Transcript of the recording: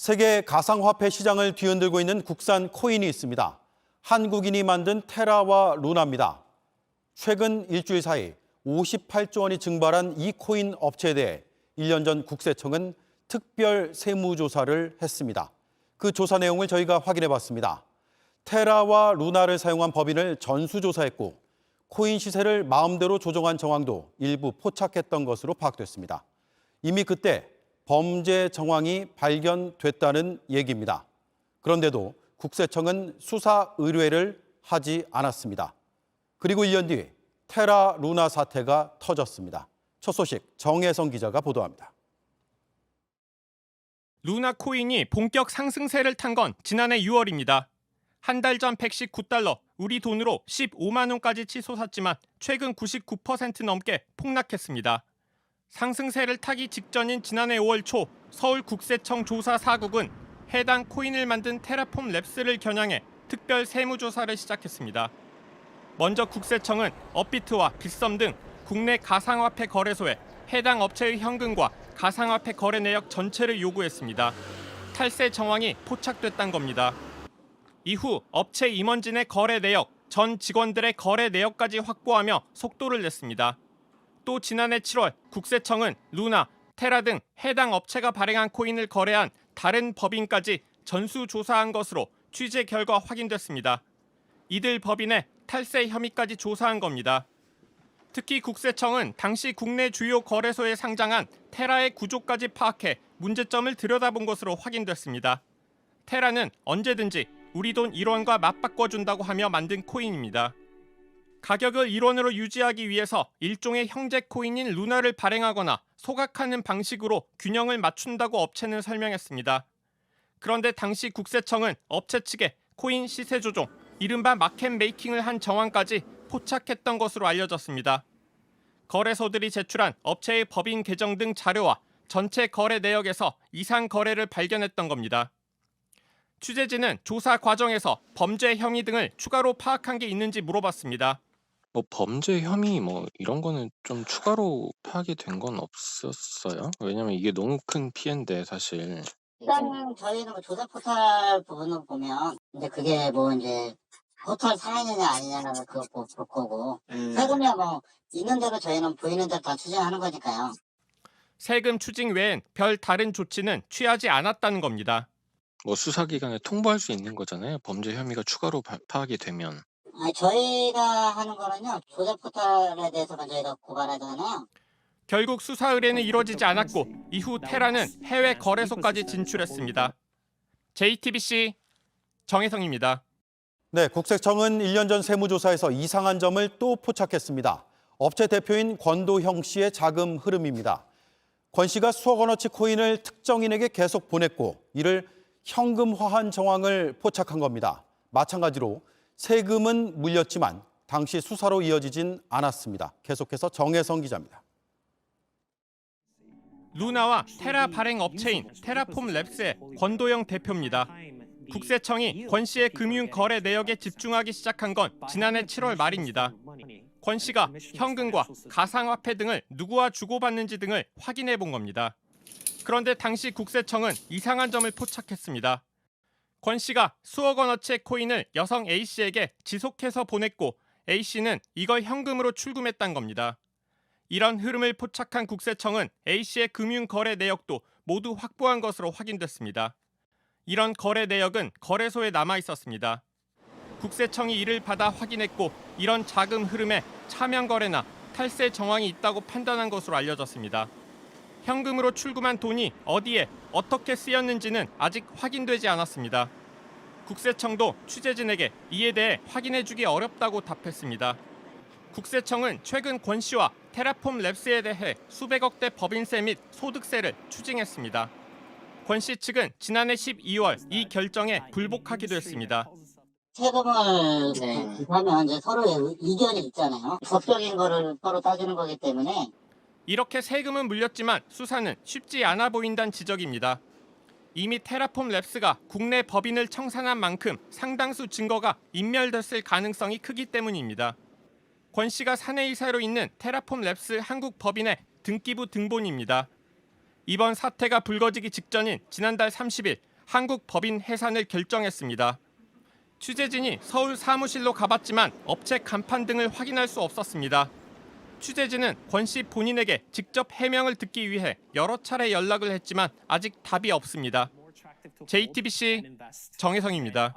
세계 가상화폐 시장을 뒤흔들고 있는 국산 코인이 있습니다. 한국인이 만든 테라와 루나입니다. 최근 일주일 사이 58조 원이 증발한 이 코인 업체에 대해 1년 전 국세청은 특별 세무조사를 했습니다. 그 조사 내용을 저희가 확인해 봤습니다. 테라와 루나를 사용한 법인을 전수조사했고 코인 시세를 마음대로 조정한 정황도 일부 포착했던 것으로 파악됐습니다. 이미 그때 범죄 정황이 발견됐다는 얘기입니다. 그런데도 국세청은 수사 의뢰를 하지 않았습니다. 그리고 1년 뒤 테라 루나 사태가 터졌습니다. 첫 소식 정혜성 기자가 보도합니다. 루나 코인이 본격 상승세를 탄 건 지난해 6월입니다. 한 달 전 119달러, 우리 돈으로 15만 원까지 치솟았지만 최근 99% 넘게 폭락했습니다. 상승세를 타기 직전인 지난해 5월 초 서울국세청 조사 4국은 해당 코인을 만든 테라폼 랩스를 겨냥해 특별 세무조사를 시작했습니다. 먼저 국세청은 업비트와 빗썸 등 국내 가상화폐 거래소에 해당 업체의 현금과 가상화폐 거래 내역 전체를 요구했습니다. 탈세 정황이 포착됐다는 겁니다. 이후 업체 임원진의 거래 내역, 전 직원들의 거래 내역까지 확보하며 속도를 냈습니다. 또 지난해 7월 국세청은 루나, 테라 등 해당 업체가 발행한 코인을 거래한 다른 법인까지 전수조사한 것으로 취재 결과 확인됐습니다. 이들 법인의 탈세 혐의까지 조사한 겁니다. 특히 국세청은 당시 국내 주요 거래소에 상장한 테라의 구조까지 파악해 문제점을 들여다본 것으로 확인됐습니다. 테라는 언제든지 우리 돈 1원과 맞바꿔준다고 하며 만든 코인입니다. 가격을 1원으로 유지하기 위해서 일종의 형제 코인인 루나를 발행하거나 소각하는 방식으로 균형을 맞춘다고 업체는 설명했습니다. 그런데 당시 국세청은 업체 측에 코인 시세 조종, 이른바 마켓 메이킹을 한 정황까지 포착했던 것으로 알려졌습니다. 거래소들이 제출한 업체의 법인 계정 등 자료와 전체 거래 내역에서 이상 거래를 발견했던 겁니다. 취재진은 조사 과정에서 범죄 혐의 등을 추가로 파악한 게 있는지 물어봤습니다. 범죄 혐의 이런 거는 좀 추가로 파악이 된 건 없었어요? 왜냐면 이게 너무 큰 피해인데 사실. 일단 저희는 조사 포털 부분을 보면 이제 그게 이제 포털 사인이냐 아니냐는 그거 볼 거고 세금이야 있는 대로 저희는 보이는 대로 다 추징하는 거니까요. 세금 추징 외엔 별 다른 조치는 취하지 않았다는 겁니다. 수사기관에 통보할 수 있는 거잖아요. 범죄 혐의가 추가로 파악이 되면. 아니, 저희가 하는 거는요. 조사 포털에 대해서만 저희가 고발하잖아요. 결국 수사 의뢰는 이루어지지 않았고 이후 테라는 해외 거래소까지 진출했습니다. JTBC 정혜성입니다. 네, 국세청은 1년 전 세무조사에서 이상한 점을 또 포착했습니다. 업체 대표인 권도형 씨의 자금 흐름입니다. 권 씨가 수억 원어치 코인을 특정인에게 계속 보냈고 이를 현금화한 정황을 포착한 겁니다. 마찬가지로 세금은 물렸지만 당시 수사로 이어지진 않았습니다. 계속해서 정혜성 기자입니다. 루나와 테라 발행 업체인 테라폼 랩스의 권도영 대표입니다. 국세청이 권 씨의 금융 거래 내역에 집중하기 시작한 건 지난해 7월 말입니다. 권 씨가 현금과 가상화폐 등을 누구와 주고받는지 등을 확인해 본 겁니다. 그런데 당시 국세청은 이상한 점을 포착했습니다. 권 씨가 수억 원어치의 코인을 여성 A 씨에게 지속해서 보냈고 A 씨는 이걸 현금으로 출금했다는 겁니다. 이런 흐름을 포착한 국세청은 A 씨의 금융 거래 내역도 모두 확보한 것으로 확인됐습니다. 이런 거래 내역은 거래소에 남아 있었습니다. 국세청이 이를 받아 확인했고 이런 자금 흐름에 차명 거래나 탈세 정황이 있다고 판단한 것으로 알려졌습니다. 현금으로 출금한 돈이 어디에 어떻게 쓰였는지는 아직 확인되지 않았습니다. 국세청도 취재진에게 이에 대해 확인해주기 어렵다고 답했습니다. 국세청은 최근 권 씨와 테라폼 랩스에 대해 수백억대 법인세 및 소득세를 추징했습니다. 권 씨 측은 지난해 12월 이 결정에 불복하기도 했습니다. 세금을 하면 이제 서로의 이견이 있잖아요. 법적인 거를 서로 따지는 거기 때문에 이렇게 세금은 물렸지만 수사는 쉽지 않아 보인다는 지적입니다. 이미 테라폼 랩스가 국내 법인을 청산한 만큼 상당수 증거가 인멸됐을 가능성이 크기 때문입니다. 권 씨가 사내이사로 있는 테라폼 랩스 한국 법인의 등기부 등본입니다. 이번 사태가 불거지기 직전인 지난달 30일 한국 법인 해산을 결정했습니다. 취재진이 서울 사무실로 가봤지만 업체 간판 등을 확인할 수 없었습니다. 취재진은 권 씨 본인에게 직접 해명을 듣기 위해 여러 차례 연락을 했지만 아직 답이 없습니다. JTBC 정혜성입니다.